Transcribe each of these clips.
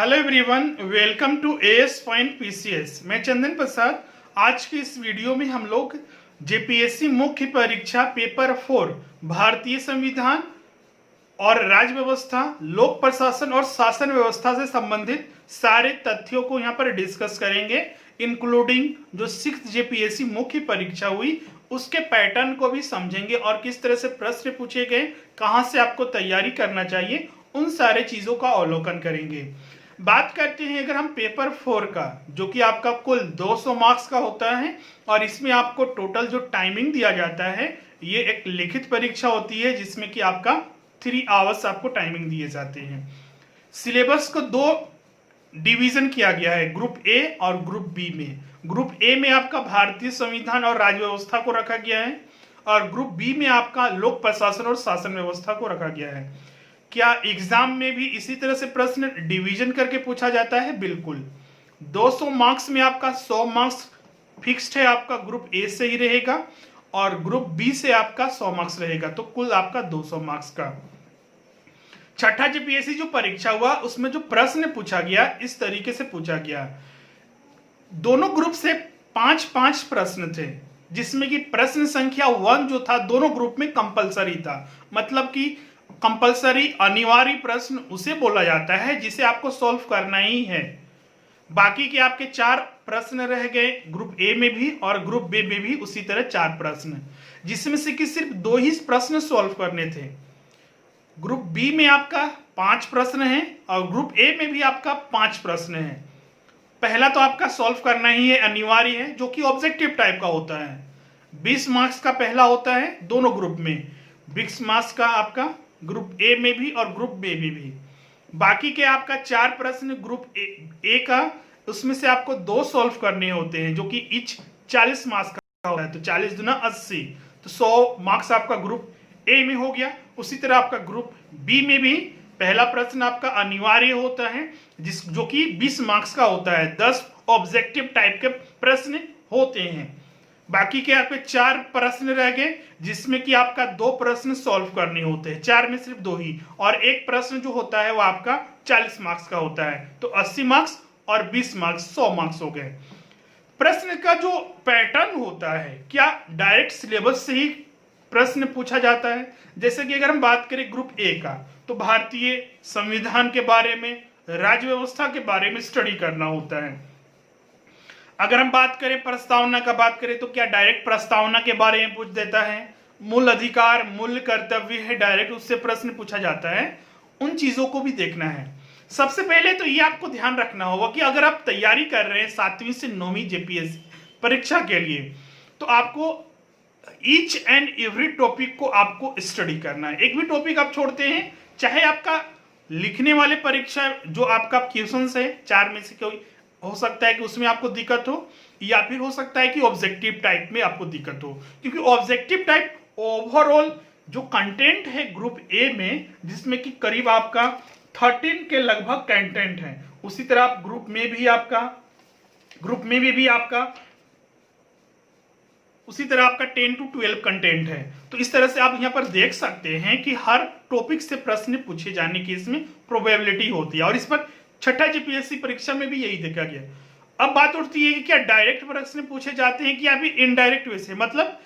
Hello everyone, welcome to AS point PCS. मैं चंदन प्रसाद। आज की इस वीडियो में हम लोग जेपीएससी मुख्य परीक्षा पेपर 4 भारतीय संविधान और राज्य व्यवस्था, लोक प्रशासन और शासन व्यवस्था से संबंधित सारे तथ्यों को यहाँ पर डिस्कस करेंगे, इंक्लूडिंग जो 6th जेपीएससी मुख्य परीक्षा हुई उसके पैटर्न को भी समझेंगे और किस तरह से प्रश्न पूछे गए, कहाँ से आपको तैयारी करना चाहिए, उन सारे चीजों का अवलोकन करेंगे। बात करते हैं अगर हम पेपर 4 का, जो कि आपका कुल 200 मार्क्स का होता है और इसमें आपको टोटल जो टाइमिंग दिया जाता है, ये एक लिखित परीक्षा होती है जिसमें कि आपका 3 आवर्स आपको टाइमिंग दिए जाते हैं। सिलेबस को 2 डिवीजन किया गया है, ग्रुप ए और ग्रुप बी में। ग्रुप ए में आपका भारतीय संविधान और राज्य व्यवस्था को रखा गया है और ग्रुप बी में आपका लोक प्रशासन और शासन व्यवस्था को रखा गया है। क्या एग्जाम में भी इसी तरह से प्रश्न डिवीजन करके पूछा जाता है? बिल्कुल। 200 मार्क्स में आपका 100 मार्क्स फिक्स्ड है, आपका ग्रुप ए से ही रहेगा और ग्रुप बी से आपका 100 मार्क्स रहेगा, तो कुल आपका 200 मार्क्स का। छठा जेपीएससी जो परीक्षा हुआ उसमें जो प्रश्न पूछा गया इस तरीके से पूछा गया। दोनों ग्रुप से 5-5 प्रश्न थे, जिसमें कि प्रश्न संख्या 1 जो था दोनों ग्रुप में कंपलसरी था। मतलब कि कंपलसरी अनिवार्य प्रश्न उसे बोला जाता है जिसे आपको सॉल्व करना ही है। बाकी के आपके 4 प्रश्न रह गए ग्रुप ए में भी और ग्रुप बी में भी उसी तरह 4 प्रश्न, जिसमें से कि सिर्फ 2 ही प्रश्न सॉल्व करने थे। ग्रुप बी में आपका 5 प्रश्न है और ग्रुप ए में भी आपका 5 प्रश्न है। पहला तो आपका सॉल्व करना ही है, अनिवार्य है, जो कि ऑब्जेक्टिव टाइप का होता है। 20 मार्क्स का पहला होता है दोनों ग्रुप में, 20 मार्क्स का आपका ग्रुप ए में भी और ग्रुप बी में भी। बाकी के आपका 4 प्रश्न ग्रुप ए का, उसमें से आपको 2 सॉल्व करने होते हैं, जो कि इच 40 मार्क्स का होता है, तो 40 दूना 80, तो 100 मार्क्स आपका ग्रुप ए में हो गया। उसी तरह आपका ग्रुप बी में भी पहला प्रश्न आपका अनिवार्य होता है, जो कि 20 मार्क्स का होता है। 10 ऑब्जेक्टिव टाइप के प्रश्न होते हैं। बाकी के आपके 4 प्रश्न रह गए, जिसमें कि आपका 2 प्रश्न सॉल्व करने होते हैं, 4 में सिर्फ 2 ही, और एक प्रश्न जो होता है वो आपका 40 मार्क्स का होता है, तो 80 मार्क्स और 20 मार्क्स 100 मार्क्स हो गए। प्रश्न का जो पैटर्न होता है, क्या डायरेक्ट सिलेबस से ही प्रश्न पूछा जाता है? जैसे कि अगर हम बात करें ग्रुप ए का, तो भारतीय संविधान के बारे में, राज्य व्यवस्था के बारे में स्टडी करना होता है। अगर हम बात करें प्रस्तावना का बात करें, तो क्या डायरेक्ट प्रस्तावना के बारे में पूछ देता है? मूल अधिकार, मूल कर्तव्य है, डायरेक्ट उससे प्रश्न पूछा जाता है। उन चीजों को भी देखना है। सबसे पहले तो ये आपको ध्यान रखना होगा कि अगर आप तैयारी कर रहे हैं 7वीं से 9वीं जेपीएससी परीक्षा के लिए, तो आपको ईच एंड एवरी टॉपिक को आपको स्टडी करना है। एक भी टॉपिक आप छोड़ते हैं, चाहे आपका लिखने वाले परीक्षा जो आपका क्वेश्चन है 4 में से कोई हो सकता है कि उसमें आपको दिक्कत हो, या फिर हो सकता है कि ऑब्जेक्टिव टाइप में आपको दिक्कत हो, क्योंकि ऑब्जेक्टिव टाइप ओवरऑल जो कंटेंट है ग्रुप ए में, जिसमें कि करीब आपका 13 के लगभग कंटेंट है, उसी तरह आप ग्रुप में भी आपका उसी तरह आपका 10 to 12 कंटेंट है। तो इस तरह से आप यहाँ पर देख सकते हैं कि हर टॉपिक से प्रश्न पूछे जाने की इसमें प्रोबेबिलिटी होती है, और इस पर छठा जेपीएससी परीक्षा में भी यही देखा गया। अब बात उठती है कि क्या डायरेक्ट प्रश्न पूछे जाते हैं कि या फिर इनडायरेक्ट वे से, मतलब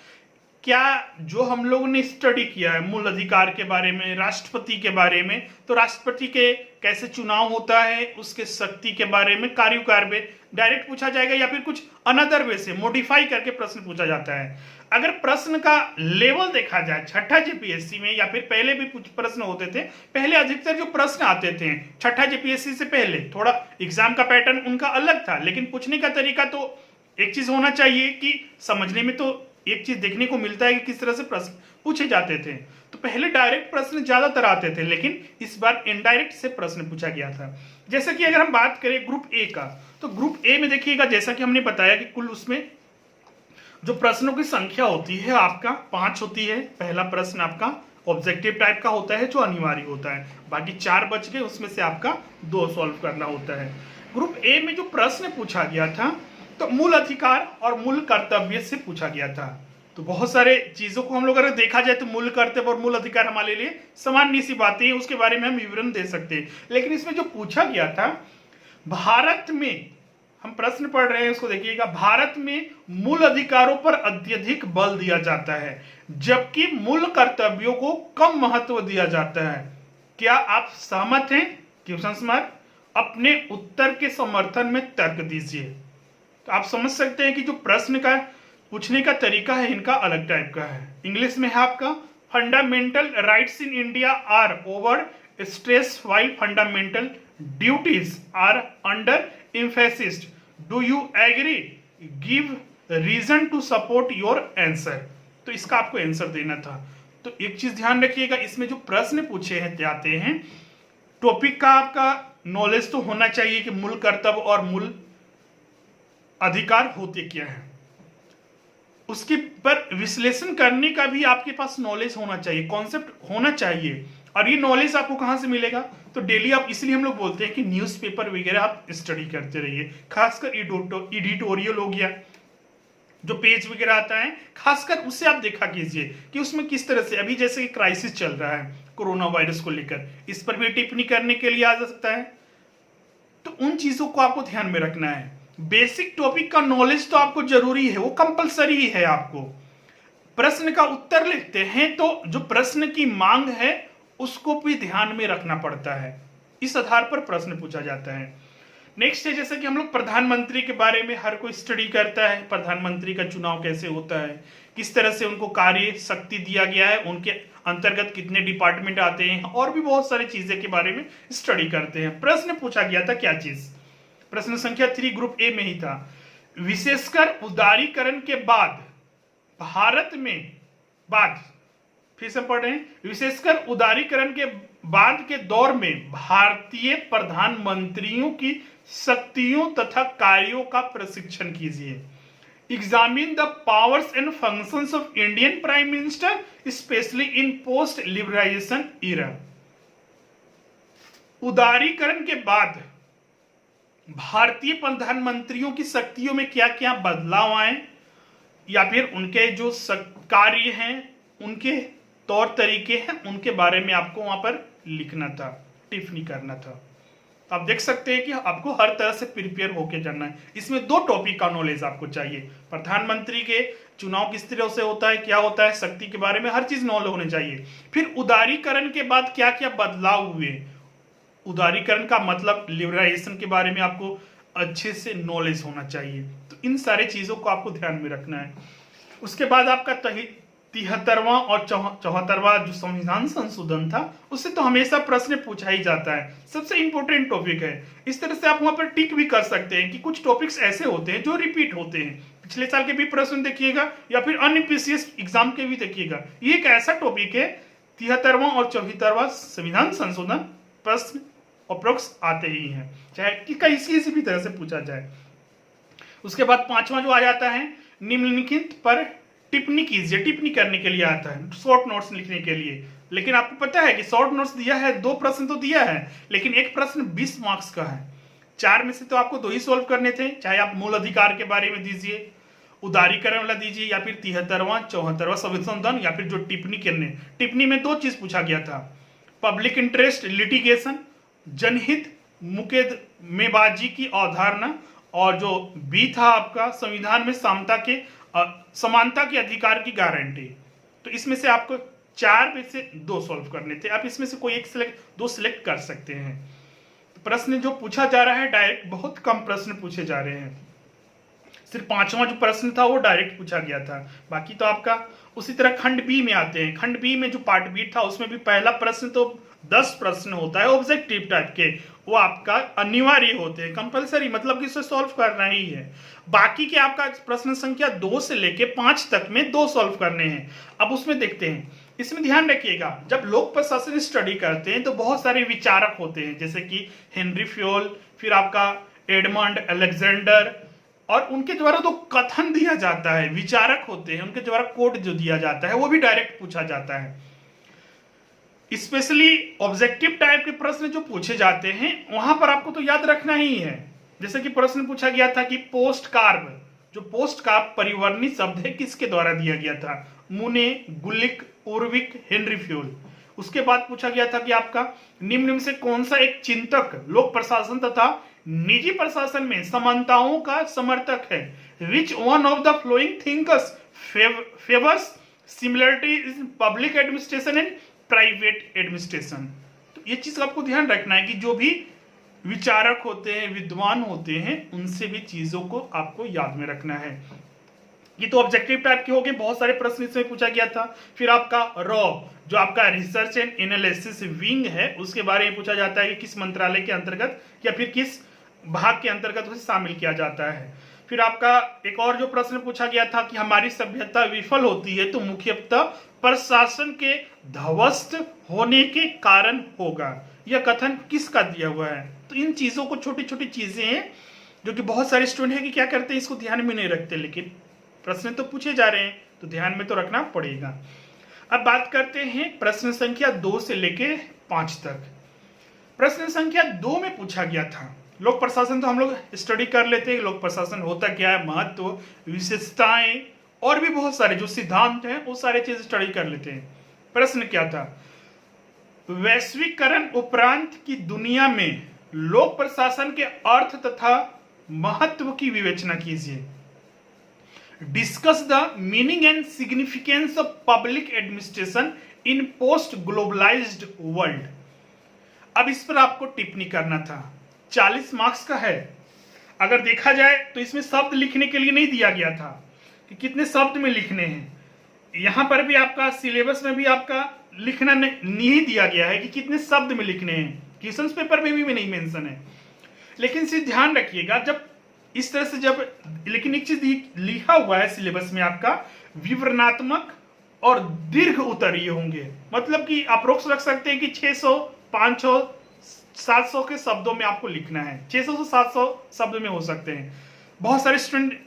क्या जो हम लोगों ने स्टडी किया है मूल अधिकार के बारे में, राष्ट्रपति के बारे में, तो राष्ट्रपति के कैसे चुनाव होता है, उसके शक्ति के बारे में, कार्यकाल में डायरेक्ट पूछा जाएगा, या फिर कुछ अनदर वे से मॉडिफाई करके प्रश्न पूछा जाता है। अगर प्रश्न का लेवल देखा जाए छठा जेपीएससी में, या फिर पहले भी कुछ प्रश्न होते थे, पहले अधिकतर जो प्रश्न आते थे छठा जेपीएससी से पहले, थोड़ा एग्जाम का पैटर्न उनका अलग था, लेकिन पूछने का तरीका तो एक चीज होना चाहिए कि समझने में तो एक चीज देखने को मिलता है कि किस तरह से प्रश्न पूछे जाते थे। तो पहले डायरेक्ट प्रश्न ज्यादातर आते थे, लेकिन इस बार इनडायरेक्ट से प्रश्न पूछा गया था। जैसे कि अगर हम बात करें ग्रुप ए का, तो ग्रुप ए में देखिएगा, जैसा कि हमने बताया कि कुल उसमें जो प्रश्नों की संख्या होती है आपका 5 होती है। पहला प्रश्न आपका ऑब्जेक्टिव टाइप का होता है जो अनिवार्य होता है, बाकी 4 बच गए, उसमें से आपका 2 सॉल्व करना होता है। ग्रुप ए में जो प्रश्न पूछा गया था, तो मूल अधिकार और मूल कर्तव्य से पूछा गया था। तो बहुत सारे चीजों को हम लोग अगर देखा जाए तो मूल कर्तव्य और मूल अधिकार हमारे लिए सामान्य सी बातें हैं, उसके बारे में हम विवरण दे सकते हैं। लेकिन इसमें जो पूछा गया था भारत में, हम प्रश्न पढ़ रहे हैं उसको देखिएगा, भारत में मूल अधिकारों पर अत्यधिक बल दिया जाता है जबकि मूल कर्तव्यों को कम महत्व दिया जाता है। क्या आप सहमत हैं? Question mark. अपने उत्तर के समर्थन में तर्क दीजिए। तो आप समझ सकते हैं कि जो प्रश्न का पूछने का तरीका है इनका अलग टाइप का है। इंग्लिश में है आपका, fundamental rights in India are over stress while fundamental duties are under emphasis. Do you agree? Give reason to support your answer. तो इसका आपको आंसर देना था। तो एक चीज ध्यान रखिएगा, इसमें जो प्रश्न पूछे हैं जाते हैं, टॉपिक का आपका नॉलेज तो होना चाहिए कि मूल कर्तव्य और मूल अधिकार होते क्या है, उसके पर विश्लेषण करने का भी आपके पास नॉलेज होना चाहिए, कॉन्सेप्ट होना चाहिए। और ये नॉलेज आपको कहां से मिलेगा? तो डेली आप, इसलिए हम लोग बोलते हैं कि न्यूज़पेपर वगैरह आप स्टडी करते रहिए, खासकर एडिटोरियल हो गया, जो पेज वगैरह आता है, खासकर उससे आप देखा कीजिए कि उसमें किस तरह से, अभी जैसे क्राइसिस चल रहा है कोरोना वायरस को लेकर, इस पर भी टिप्पणी करने के लिए आ जा सकता है। तो उन चीजों को आपको ध्यान में रखना है। बेसिक टॉपिक का नॉलेज तो आपको जरूरी है, वो कंपलसरी है। आपको प्रश्न का उत्तर लिखते हैं तो जो प्रश्न की मांग है उसको भी ध्यान में रखना पड़ता है, इस आधार पर प्रश्न पूछा जाता है। नेक्स्ट है, जैसे कि हम लोग प्रधानमंत्री के बारे में हर कोई स्टडी करता है, प्रधानमंत्री का चुनाव कैसे होता है, किस तरह से उनको कार्य शक्ति दिया गया है, उनके अंतर्गत कितने डिपार्टमेंट आते हैं, और भी बहुत सारी चीजें के बारे में स्टडी करते हैं। प्रश्न पूछा गया था क्या चीज? प्रश्न संख्या 3 ग्रुप ए में ही था। विशेषकर उदारीकरण के बाद भारत में, बाद फिर से पढ़ रहे हैं, विशेषकर उदारीकरण के बाद के दौर में भारतीय प्रधानमंत्रियों की शक्तियों तथा कार्यों का प्रशिक्षण कीजिए। Examine the powers and functions of Indian prime minister specially in post liberalisation era. उदारीकरण के बाद भारतीय प्रधानमंत्रियों की शक्तियों में क्या क्या बदलाव आए, या फिर उनके जो कार्य हैं, उनके तौर तरीके हैं, उनके बारे में आपको वहां पर लिखना था, टिप्पणी करना था। आप देख सकते हैं कि आपको हर तरह से प्रिपेयर होके जाना है। इसमें 2 टॉपिक का नॉलेज आपको चाहिए, प्रधानमंत्री के चुनाव किस तरह से होता है, क्या होता है, शक्ति के बारे में हर चीज नॉलेज होनी चाहिए। फिर उदारीकरण के बाद क्या क्या बदलाव हुए, उदारीकरण का मतलब लिबरलाइजेशन के बारे में आपको अच्छे से नॉलेज होना चाहिए। तो इन सारे चीजों को आपको ध्यान में रखना है। उसके बाद आपका 73वां और 74वां जो संविधान संशोधन था, उससे तो हमेशा प्रश्न पूछा ही जाता है, सबसे इंपॉर्टेंट टॉपिक है। इस तरह से आप वहां पर टिक भी कर सकते हैं कि कुछ टॉपिक्स ऐसे होते हैं जो रिपीट होते हैं, पिछले साल के भी प्रश्न देखिएगा या फिर अन्य पीसीएस एग्जाम के भी देखिएगा। ये एक ऐसा टॉपिक है, 73वां और 74वां संविधान संशोधन प्रश्न अप्रोक्स आते ही हैं, चाहे किसी भी तरह से पूछा जाए। उसके बाद 5वां जो आ जाता है, निम्नलिखित पर टिप्पणी कीजिए। टिप्पणी करने के लिए आता है, शॉर्ट नोट्स लिखने के लिए। लेकिन आपको पता है कि शॉर्ट नोट्स दिया है, 2 प्रश्न तो दिया है, लेकिन एक प्रश्न 20 मार्क्स का है। 4 में से तो आपको 2 ही सॉल्व करने थे, चाहे आप मूल अधिकार के बारे में दीजिए, उदारीकरण वाला दीजिए, या फिर 73वां 74वां संशोधन, या फिर जो टिप्पणी करने। टिप्पणी में 2 चीज पूछा गया था, पब्लिक इंटरेस्ट लिटिगेशन, जनहित मुकदमेबाजी की अवधारणा, और जो बी था आपका संविधान में समानता के अधिकार की गारंटी। तो इसमें से आपको 4 में से 2 सॉल्व करने थे, आप इसमें से कोई एक दो सिलेक्ट कर सकते हैं। प्रश्न जो पूछा जा रहा है डायरेक्ट, बहुत कम प्रश्न पूछे जा रहे हैं। सिर्फ 5वां जो प्रश्न था वो डायरेक्ट पूछा गया था, बाकी तो आपका उसी तरह खंड बी में आते हैं। खंड बी में जो पार्ट बी था उसमें भी पहला प्रश्न तो 10 प्रश्न होता है ऑब्जेक्टिव टाइप के, वो आपका अनिवार्य होते हैं, कंपलसरी, मतलब कि इसे सॉल्व करना ही है। बाकी के आपका प्रश्न संख्या 2 से लेके 5 तक में 2 सॉल्व करने हैं। अब उसमें देखते हैं, इसमें ध्यान रखिएगा, जब लोक प्रशासन स्टडी करते हैं तो बहुत सारे विचारक होते हैं, जैसे कि हेनरी फ्योल, फिर आपका एडमंड अलेक्जेंडर, और उनके द्वारा जो कथन दिया जाता है, विचारक होते हैं, उनके द्वारा कोट जो दिया जाता है वो भी डायरेक्ट पूछा जाता है। स्पेशली ऑब्जेक्टिव टाइप के प्रश्न जो पूछे जाते हैं वहां पर आपको तो याद रखना ही है। जैसे कि प्रश्न पूछा गया था कि पोस्ट कार्ब, जो पोस्ट कार्ब परिवर्णी शब्द है किसके द्वारा दिया गया था? मुने, गुलिक, उर्विक, हेनरी फ्योल। उसके बाद पूछा गया था कि आपका निम्न में से कौन सा एक चिंतक लोक प्रशासन तथा निजी प्रशासन में समानताओं का समर्थक है। Which one of the flowing thinkers favours similarity in public administration and private administration. तो ये चीज आपको ध्यान रखना है कि जो भी विचारक होते हैं, विद्वान होते हैं, उनसे भी चीजों को आपको याद में रखना है। ये तो ऑब्जेक्टिव टाइप के हो गए, बहुत सारे प्रश्न इसमें पूछा गया था। फिर आपका रॉ जो आपका रिसर्च एंड एनालिसिस विंग है, उसके बारे में पूछा जाता है कि किस मंत्रालय के अंतर्गत या फिर किस भाग के अंतर्गत उसे शामिल किया जाता है। फिर आपका एक और जो प्रश्न पूछा गया था कि हमारी सभ्यता विफल होती है तो मुख्यतः प्रशासन के ध्वस्त होने के कारण होगा। यह कथन किसका दिया हुआ है? तो इन चीजों को, छोटी छोटी चीजें हैं जो कि बहुत सारे स्टूडेंट है कि क्या करते हैं, इसको ध्यान में नहीं रखते, लेकिन प्रश्न तो पूछे जा रहे हैं तो ध्यान में तो रखना पड़ेगा। अब बात करते हैं प्रश्न संख्या 2 से लेके 5 तक। प्रश्न संख्या 2 में पूछा गया था, लोक प्रशासन तो हम लोग स्टडी कर लेते हैं, लोक प्रशासन होता क्या है, महत्व, विशेषताएं और भी बहुत सारे जो सिद्धांत हैं वो सारे चीज स्टडी कर लेते हैं। प्रश्न क्या था, वैश्वीकरण उपरांत की दुनिया में लोक प्रशासन के अर्थ तथा महत्व की विवेचना कीजिए। Discuss the meaning and significance of public administration in post globalised world. अब इस पर आपको टिप्पणी करना था, 40 मार्क्स का है। अगर देखा जाए तो इसमें शब्द लिखने के लिए नहीं दिया गया था कि कितने शब्द में लिखने हैं। यहां पर भी आपका सिलेबस में भी आपका लिखना नहीं दिया गया है कि कितने शब्द में लिखने हैं, क्वेश्चन पेपर में भी नहीं मेंशन है। लेकिन इसे ध्यान रखिएगा, जब इस तरह से जब, लेकिन एक चीज लिखा हुआ है सिलेबस में आपका विवरणात्मक और दीर्घ उत्तरीय होंगे, मतलब कि अप्रोक्स रख सकते हैं कि 600, 500, 700 के शब्दों में आपको लिखना है। 600 से 700 शब्द में हो सकते हैं। बहुत सारे स्टूडेंट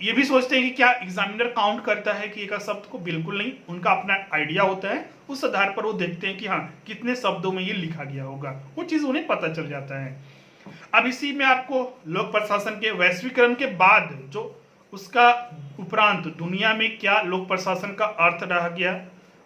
ये भी सोचते हैं कि क्या एग्जामिनर काउंट करता है कि एक शब्द को, बिल्कुल नहीं, उनका अपना आइडिया होता है, उस आधार पर वो देखते हैं कि हाँ कितने शब्दों में ये लिखा गया होगा, वो चीज उन्हें पता चल जाता है। अब इसी में आपको लोक प्रशासन के वैश्वीकरण के बाद जो उसका उपरांत दुनिया में क्या लोक प्रशासन का अर्थ रह गया,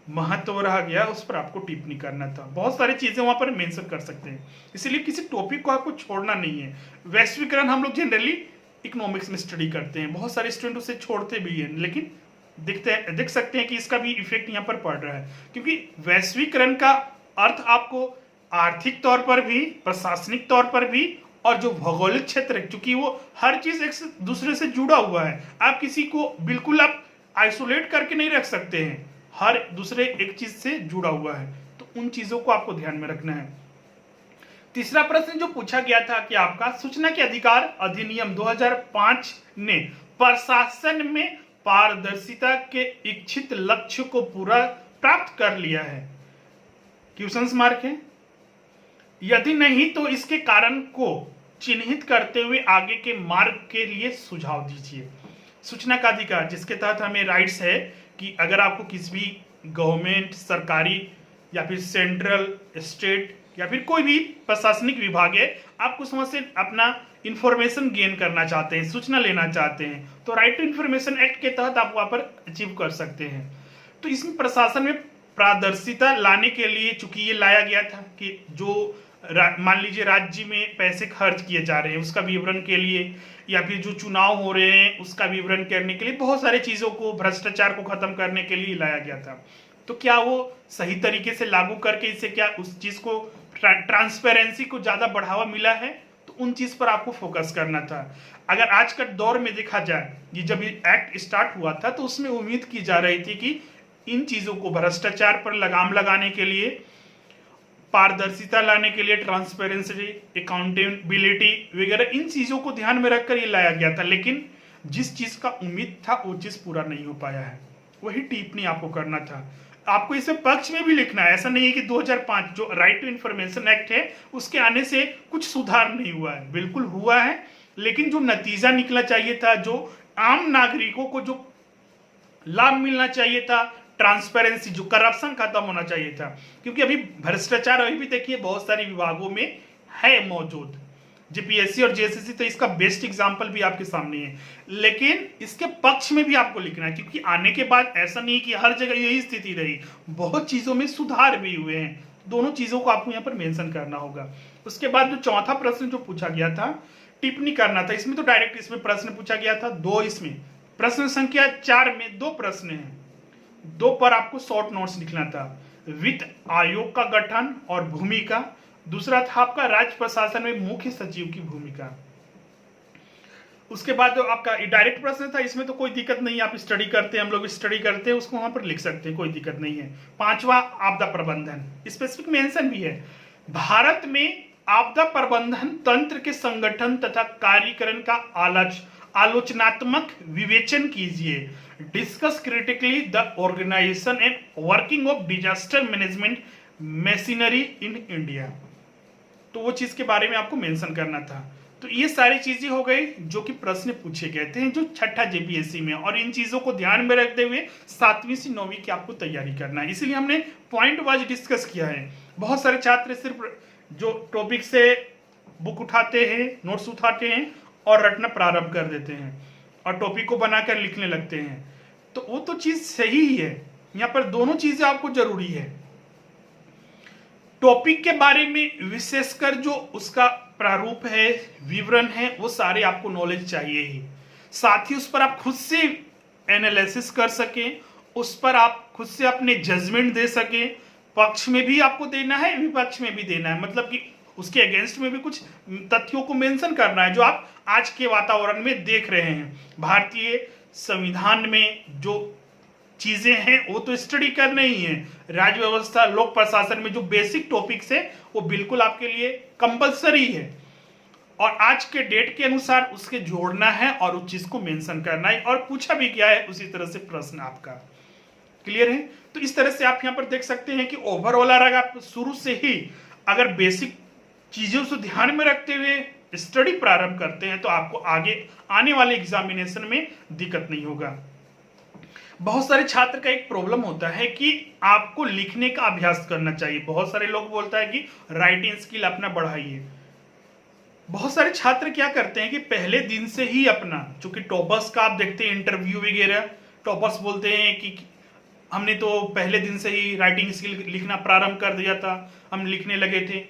महत्व रह गया, उस पर आपको टिप्पणी करना था। बहुत सारी चीजें वहां पर मेंशन कर सकते हैं, इसलिए किसी टॉपिक को आपको छोड़ना नहीं है। वैश्वीकरण हम लोग जनरली इकोनॉमिक्स में स्टडी करते हैं, बहुत सारे स्टूडेंट उसे छोड़ते भी हैं, लेकिन देख सकते हैं कि इसका भी इफेक्ट यहाँ पर पड़ रहा है, क्योंकि वैश्वीकरण का अर्थ आपको आर्थिक तौर पर भी, प्रशासनिक तौर पर भी, और जो भौगोलिक क्षेत्र है, क्योंकि वो हर चीज एक से दूसरे से जुड़ा हुआ है, आप किसी को बिल्कुल आप आइसोलेट करके नहीं रख सकते हैं, हर दूसरे एक चीज से जुड़ा हुआ है, तो उन चीजों को आपको ध्यान में रखना है। तीसरा प्रश्न जो पूछा गया था कि आपका सूचना के अधिकार अधिनियम 2005 ने प्रशासन में पारदर्शिता के इच्छित लक्ष्य को पूरा प्राप्त कर लिया है, क्वेश्चन मार्क है। यदि नहीं तो इसके कारण को चिन्हित करते हुए आगे के मार्ग के लिए सुझाव दीजिए। सूचना का अधिकार जिसके तहत हमें राइट्स है कि अगर आपको किसी भी गवर्नमेंट, सरकारी या फिर सेंट्रल, स्टेट या फिर कोई भी प्रशासनिक विभाग है, आपको उसमें से अपना इंफॉर्मेशन गेन करना चाहते हैं, सूचना लेना चाहते हैं, तो राइट टू इंफॉर्मेशन एक्ट के तहत आप वहां पर अचीव कर सकते हैं। तो इसमें प्रशासन में पारदर्शिता लाने के लिए, चूंकि ये लाया गया था कि जो मान लीजिए राज्य में पैसे खर्च किए जा रहे हैं उसका विवरण के लिए, या फिर जो चुनाव हो रहे हैं उसका विवरण करने के लिए, बहुत सारी चीजों को, भ्रष्टाचार को खत्म करने के लिए लाया गया था। तो क्या वो सही तरीके से लागू करके इससे क्या उस चीज को, ट्रांसपेरेंसी को ज्यादा बढ़ावा मिला है, तो उन चीज पर आपको फोकस करना था। अगर आज का दौर में देखा जाए, ये जब ये एक्ट स्टार्ट हुआ था तो उसमें उम्मीद की जा रही थी कि इन चीजों को, भ्रष्टाचार पर लगाम लगाने के लिए, पारदर्शिता लाने के लिए, ट्रांसपेरेंसी, अकाउंटेबिलिटी वगैरह, इन चीजों को ध्यान में रखकर ये लाया गया था। लेकिन जिस चीज का उम्मीद था वो चीज पूरा नहीं हो पाया है, वही टिप्पणी आपको करना था। आपको इसमें पक्ष में भी लिखना है, ऐसा नहीं है कि 2005 जो राइट टू इंफॉर्मेशन एक्ट है उसके आने से कुछ सुधार नहीं हुआ है, बिल्कुल हुआ है, लेकिन जो नतीजा निकला चाहिए था, जो आम नागरिकों को जो लाभ मिलना चाहिए था, ट्रांसपेरेंसी, जो करप्शन खत्म होना चाहिए था, क्योंकि अभी भ्रष्टाचार अभी भी देखिए बहुत सारे विभागों में है मौजूद। जेपीएससी और जेएसएससी तो इसका बेस्ट एग्जांपल भी आपके सामने है, लेकिन इसके पक्ष में भी आपको लिखना है, क्योंकि आने के बाद ऐसा नहीं कि हर जगह यही स्थिति रही, बहुत चीजों में सुधार भी हुए हैं। दोनों चीजों को आपको यहाँ पर मेंशन करना होगा। उसके बाद जो चौथा प्रश्न जो पूछा गया था, टिप्पणी करना था, इसमें तो डायरेक्ट इसमें प्रश्न पूछा गया था दो। इसमें प्रश्न संख्या 4 में दो प्रश्न हैं, दो पर आपको शॉर्ट नोट्स लिखना था। वित्त आयोग का गठन और भूमिका, दूसरा था आपका राज्य प्रशासन में मुख्य सचिव की भूमिका। उसके बाद जो आपका डायरेक्ट प्रश्न था, इसमें तो कोई दिक्कत नहीं है, आप स्टडी करते हैं, हम लोग स्टडी करते हैं, उसको वहां पर लिख सकते हैं, कोई दिक्कत नहीं है। पांचवा आपदा प्रबंधन, स्पेसिफिक मेंशन भी है, भारत में आपदा प्रबंधन तंत्र के संगठन तथा कार्यकरण का आलोचनात्मक विवेचन कीजिए। Discuss critically the organisation and working of disaster management machinery in India. तो वो चीज के बारे में आपको मेंशन करना था। तो ये सारी चीजें हो गई जो कि प्रश्न पूछे गए थे जो छठा जेपीएससी में, और इन चीजों को ध्यान में रखते हुए 7वीं से 9वीं की आपको तैयारी करना है, इसलिए हमने पॉइंट वाइज डिस्कस किया है। बहुत सारे छात्र सिर्फ जो टॉपिक से बुक उठाते हैं, नोट्स उठाते हैं और रटना प्रारंभ कर देते हैं और टॉपिक को बनाकर लिखने लगते हैं, तो वो तो चीज सही ही है। यहाँ पर दोनों चीजें आपको जरूरी है। टॉपिक के बारे में विशेषकर जो उसका प्रारूप है, विवरण है, वो सारे आपको नॉलेज चाहिए ही, साथ ही उस पर आप खुद से एनालिसिस कर सके, उस पर आप खुद से अपने जजमेंट दे सके। पक्ष में भी आपको देना है, विपक्ष में भी देना है, मतलब कि उसके अगेंस्ट में भी कुछ तथ्यों को मेंशन करना है जो आप आज के वातावरण में देख रहे हैं। भारतीय संविधान में जो चीजें हैं वो तो स्टडी करना ही है। राज्य व्यवस्था, लोक प्रशासन में जो बेसिक टॉपिक्स है वो बिल्कुल आपके लिए कंपलसरी है, और आज के डेट के अनुसार उसके जोड़ना है और उस चीज को मेंशन करना है, और पूछा भी गया है उसी तरह से प्रश्न आपका। क्लियर है? तो इस तरह से आप यहाँ पर देख सकते हैं कि ओवरऑल अगर आप शुरू से ही अगर बेसिक चीजों से ध्यान में रखते हुए स्टडी प्रारंभ करते हैं तो आपको आगे आने वाले एग्जामिनेशन में दिक्कत नहीं होगा। बहुत सारे छात्र का एक प्रॉब्लम होता है कि आपको लिखने का अभ्यास करना चाहिए। बहुत सारे लोग बोलता है कि राइटिंग स्किल अपना बढ़ाइए। बहुत सारे छात्र क्या करते हैं कि पहले दिन से ही अपना, चूंकि टॉपर्स का आप देखते हैं इंटरव्यू वगैरह, टॉपर्स बोलते हैं कि हमने तो पहले दिन से ही राइटिंग स्किल लिखना प्रारंभ कर दिया था, हम लिखने लगे थे।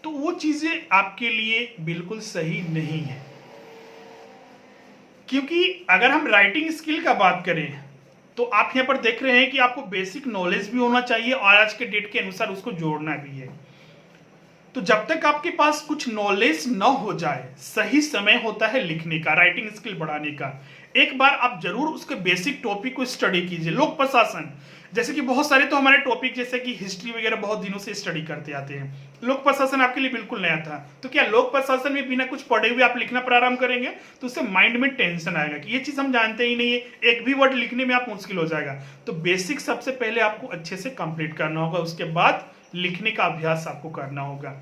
तो वो चीजें आपके लिए बिल्कुल सही नहीं है, क्योंकि अगर हम राइटिंग स्किल का बात करें तो आप यहां पर देख रहे हैं कि आपको बेसिक नॉलेज भी होना चाहिए और आज के डेट के अनुसार उसको जोड़ना भी है। तो जब तक आपके पास कुछ नॉलेज न हो जाए, सही समय होता है लिखने का, राइटिंग स्किल बढ़ाने का। एक बार आप जरूर उसके बेसिक टॉपिक को स्टडी कीजिए। लोक प्रशासन, जैसे कि बहुत सारे तो हमारे टॉपिक जैसे कि हिस्ट्री वगैरह बहुत दिनों से स्टडी करते आते हैं, लोक प्रशासन आपके लिए बिल्कुल नया था। तो क्या लोक प्रशासन में बिना कुछ पढ़े हुए आप लिखना प्रारंभ करेंगे तो उससे माइंड में टेंशन आएगा कि ये चीज हम जानते ही नहीं है, एक भी वर्ड लिखने में आप मुश्किल हो जाएगा। तो बेसिक सबसे पहले आपको अच्छे से कंप्लीट करना होगा, उसके बाद लिखने का अभ्यास आपको करना होगा।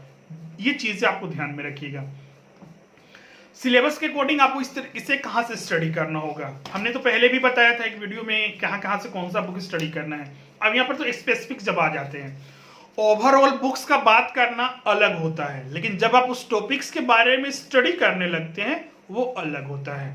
ये चीजें आपको ध्यान में रखिएगा। सिलेबस के अकॉर्डिंग आपको इसे कहां से स्टडी करना होगा, हमने तो पहले भी बताया था एक वीडियो में कहां से कौन सा बुक स्टडी करना है। अब यहाँ पर तो स्पेसिफिक जब आ जाते हैं, ओवरऑल बुक्स का बात करना अलग होता है, लेकिन जब आप उस टॉपिक्स के बारे में स्टडी करने लगते हैं वो अलग होता है।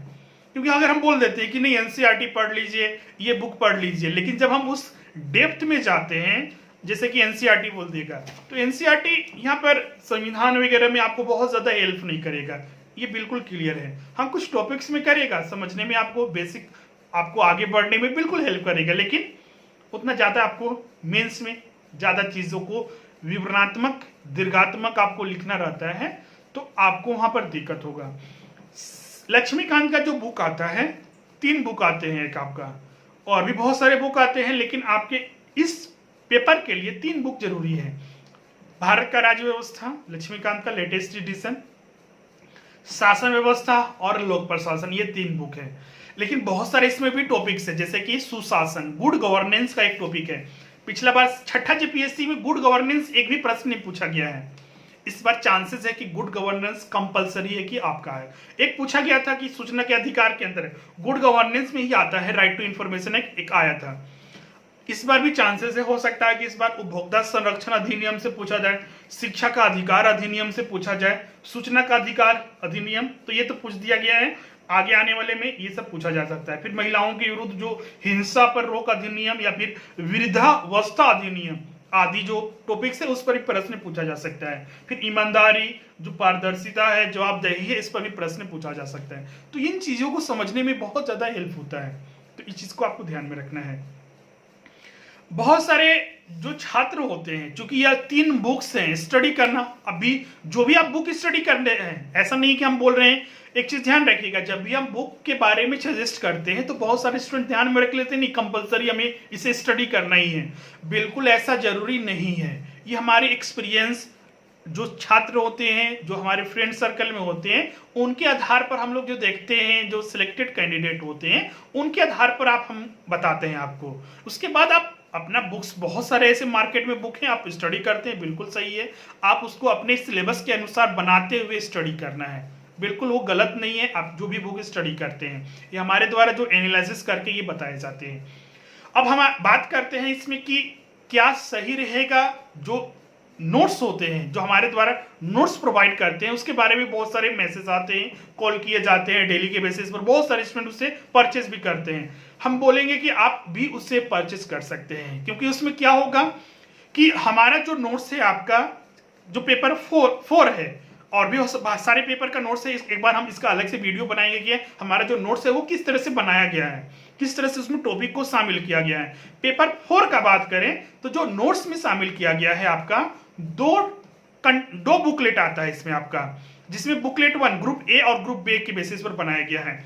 क्योंकि अगर हम बोल देते हैं कि नहीं एनसीईआरटी पढ़ लीजिए, ये बुक पढ़ लीजिए, लेकिन जब हम उस डेप्थ में जाते हैं, जैसे कि एनसीईआरटी बोल देगा, तो एनसीईआरटी यहाँ पर संविधान वगैरह में आपको बहुत ज्यादा हेल्प नहीं करेगा, ये बिल्कुल क्लियर है। हम कुछ टॉपिक्स में करेगा, समझने में आपको बेसिक, आपको आगे बढ़ने में बिल्कुल हेल्प करेगा, लेकिन उतना ज्यादा आपको मेंस में ज्यादा चीजों को विवरणात्मक, दीर्घात्मक आपको लिखना रहता है, तो आपको वहां पर दिक्कत होगा। लक्ष्मीकांत का जो बुक आता है, 3 बुक आते हैं एक आपका, और भी बहुत सारे बुक आते हैं, लेकिन आपके इस पेपर के लिए 3 बुक जरूरी है। भारत का राज्य व्यवस्था, लक्ष्मीकांत का लेटेस्ट एडिशन, शासन व्यवस्था और लोक प्रशासन, ये 3 बुक है। लेकिन बहुत सारे इसमें भी टॉपिक्स है, जैसे कि सुशासन, गुड गवर्नेंस का एक टॉपिक है। पिछला बार छठा जेपीएससी में गुड गवर्नेंस एक भी प्रश्न नहीं पूछा गया है। इस बार चांसेस है कि गुड गवर्नेंस कंपलसरी है कि आपका है। एक पूछा गया था कि सूचना के अधिकार के अंदर गुड गवर्नेंस में ही आता है, राइट टू इंफॉर्मेशन एक आया था। इस बार भी चांसेस है, हो सकता है कि इस बार उपभोक्ता संरक्षण अधिनियम से पूछा जाए, शिक्षा का अधिकार अधिनियम से पूछा जाए, सूचना का अधिकार अधिनियम, तो ये तो पूछ दिया गया है। आगे आने वाले में ये सब पूछा जा सकता है। फिर महिलाओं के विरुद्ध जो हिंसा पर रोक अधिनियम या फिर वृद्धावस्था अधिनियम आदि जो टॉपिक्स है उस पर भी प्रश्न पूछा जा सकता है। फिर ईमानदारी, जो पारदर्शिता है, जवाबदेही है, इस पर भी प्रश्न पूछा जा सकता है। तो इन चीजों को समझने में बहुत ज्यादा हेल्प होता है, तो इस चीज को आपको ध्यान में रखना है। बहुत सारे जो छात्र होते हैं, चूंकि यह 3 बुक्स हैं स्टडी करना, अभी जो भी आप बुक स्टडी कर रहे हैं, ऐसा नहीं कि हम बोल रहे हैं, एक चीज ध्यान रखिएगा, जब भी हम बुक के बारे में सजेस्ट करते हैं तो बहुत सारे स्टूडेंट ध्यान में रख लेते हैं नहीं कंपलसरी हमें इसे स्टडी करना ही है। बिल्कुल ऐसा जरूरी नहीं है। ये हमारे एक्सपीरियंस, जो छात्र होते हैं, जो हमारे फ्रेंड सर्कल में होते हैं, उनके आधार पर हम लोग जो देखते हैं, जो सिलेक्टेड कैंडिडेट होते हैं, उनके आधार पर हम बताते हैं आपको। उसके बाद आप अपना बुक्स, बहुत सारे ऐसे मार्केट में बुक हैं, आप स्टडी करते हैं, बिल्कुल सही है। आप उसको अपने सिलेबस के अनुसार बनाते हुए स्टडी करना है, बिल्कुल वो गलत नहीं है। आप जो भी बुक स्टडी करते हैं, ये हमारे द्वारा जो एनालिसिस करके ये बताए जाते हैं। अब हम बात करते हैं इसमें कि क्या सही रहेगा। जो नोट्स होते हैं, जो हमारे द्वारा नोट्स प्रोवाइड करते हैं, उसके बारे में बहुत सारे मैसेज आते हैं, कॉल किए जाते हैं डेली के बेसिस पर, बहुत सारे स्टूडेंट उससे परचेज भी करते हैं। हम बोलेंगे कि आप भी उससे परचेज कर सकते हैं, क्योंकि उसमें क्या होगा कि हमारा जो नोट्स है, आपका जो पेपर 4 है, और भी सारे पेपर का नोट्स है, एक बार हम इसका अलग से वीडियो बनाएंगे कि हमारा जो नोट्स है वो किस तरह से बनाया गया है, किस तरह से उसमें टॉपिक को शामिल किया गया है। पेपर 4 का बात करें तो जो नोट्स में शामिल किया गया है, आपका दो बुकलेट आता है इसमें आपका, जिसमें बुकलेट 1 ग्रुप ए और ग्रुप बी के बेसिस पर बनाया गया है।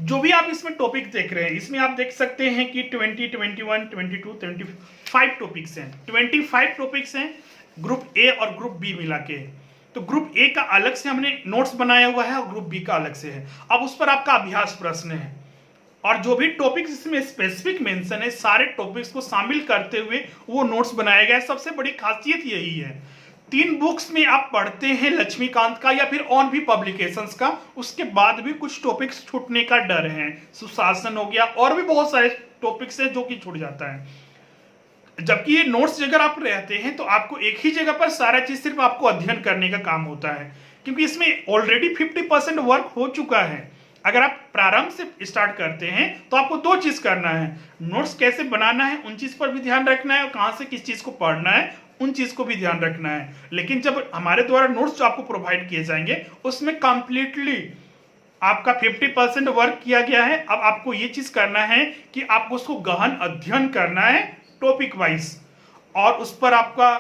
जो भी आप इसमें टॉपिक देख रहे हैं, इसमें आप देख सकते हैं कि 20, 21, 22, 25 टॉपिक्स हैं। 25 टॉपिक्स हैं ग्रुप ए और ग्रुप बी मिला के। तो ग्रुप ए का अलग से हमने नोट्स बनाया हुआ है और ग्रुप बी का अलग से है। अब उस पर आपका अभ्यास प्रश्न है, और जो भी टॉपिक्स इसमें स्पेसिफिक मेंशन है, सारे टॉपिक्स को शामिल करते हुए वो नोट्स बनाया गया है। सबसे बड़ी खासियत यही है। 3 बुक्स में आप पढ़ते हैं लक्ष्मीकांत का या फिर और भी पब्लिकेशंस का, उसके बाद भी कुछ टॉपिक्स छूटने का डर है। सुशासन हो गया, और भी बहुत सारे टॉपिक्स हैं जो कि छूट जाता है। जबकि ये नोट्स अगर आप रहते हैं तो आपको एक ही जगह पर सारा चीज सिर्फ आपको अध्ययन करने का काम होता है, क्योंकि इसमें ऑलरेडी 50% वर्क हो चुका है। अगर आप प्रारंभ से स्टार्ट करते हैं तो आपको 2 चीज करना है, नोट्स कैसे बनाना है उन चीज पर भी ध्यान रखना है, और कहां से किस चीज को पढ़ना है उन चीज को भी ध्यान रखना है। लेकिन जब हमारे द्वारा नोट्स जो आपको प्रोवाइड किए जाएंगे उसमें कंप्लीटली आपका 50% वर्क किया गया है। अब आपको ये चीज करना है कि आपको उसको गहन अध्ययन करना है टॉपिक वाइज, और उस पर आपका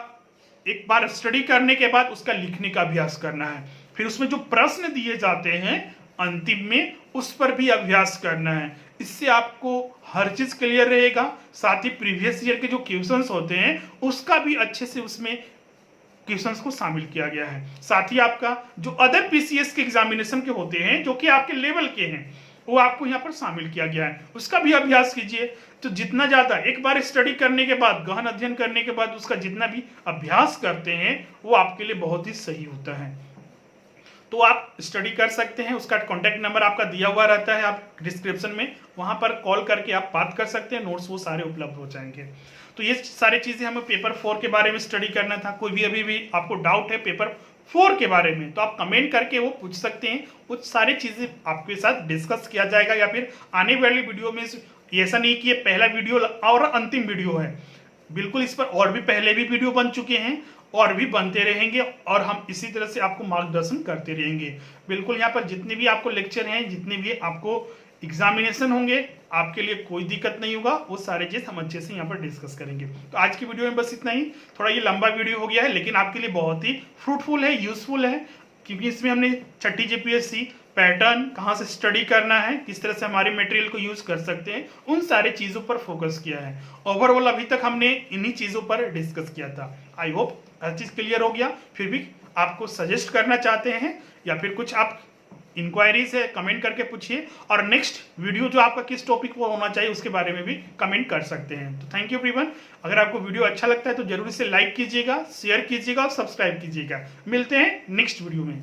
एक बार स्टडी करने के बाद उसका लिखने का अभ्यास करना है। फिर उसमें जो प्रश्न दिए जाते हैं अंतिम में, उस पर भी अभ्यास करना है। इससे आपको हर चीज क्लियर रहेगा। साथ ही प्रीवियस ईयर के जो क्वेश्चंस होते हैं उसका भी अच्छे से उसमें क्वेश्चंस को शामिल किया गया है। साथ ही आपका जो अदर पीसीएस के एग्जामिनेशन के होते हैं, जो कि आपके लेवल के हैं, वो आपको यहाँ पर शामिल किया गया है, उसका भी अभ्यास कीजिए। तो जितना ज्यादा एक बार स्टडी करने के बाद, गहन अध्ययन करने के बाद उसका जितना भी अभ्यास करते हैं वो आपके लिए बहुत ही सही होता है। तो आप स्टडी कर सकते हैं। उसका कॉन्टैक्ट नंबर आपका दिया हुआ रहता है आप डिस्क्रिप्शन में, वहां पर कॉल करके आप बात कर सकते हैं। नोट्स वो सारे उपलब्ध हो जाएंगे। तो ये सारी चीजें हमें पेपर 4 के बारे में स्टडी करना था। कोई भी अभी भी आपको डाउट है पेपर 4 के बारे में तो आप कमेंट करके वो पूछ सकते हैं। वो सारी चीजें आपके साथ डिस्कस किया जाएगा, या फिर आने वाली वीडियो में। ऐसा नहीं कि ये पहला वीडियो और अंतिम वीडियो है, बिल्कुल इस पर और भी पहले भी वीडियो बन चुके हैं और भी बनते रहेंगे, और हम इसी तरह से आपको मार्गदर्शन करते रहेंगे। बिल्कुल यहाँ पर जितने भी आपको लेक्चर हैं, जितने भी आपको एग्जामिनेशन होंगे, आपके लिए कोई दिक्कत नहीं होगा। वो सारे चीज हम अच्छे से यहाँ पर डिस्कस करेंगे। तो आज की वीडियो में बस इतना ही। थोड़ा ये लंबा वीडियो हो गया है, लेकिन आपके लिए बहुत ही फ्रूटफुल है, यूजफुल है, क्योंकि इसमें हमने छठी जेपीएससी पैटर्न, कहाँ से स्टडी करना है, किस तरह से हमारे मटेरियल को यूज कर सकते हैं, उन सारे चीजों पर फोकस किया है। ओवरऑल अभी तक हमने इन्हीं चीजों पर डिस्कस किया था। आई होप हर चीज क्लियर हो गया। फिर भी आपको सजेस्ट करना चाहते हैं या फिर कुछ आप इंक्वायरीज है, कमेंट करके पूछिए, और नेक्स्ट वीडियो जो आपका किस टॉपिक पर होना चाहिए उसके बारे में भी कमेंट कर सकते हैं। तो थैंक यू एवरीवन। अगर आपको वीडियो अच्छा लगता है तो जरूर इसे लाइक कीजिएगा, शेयर कीजिएगा और सब्सक्राइब कीजिएगा। मिलते हैं नेक्स्ट वीडियो में।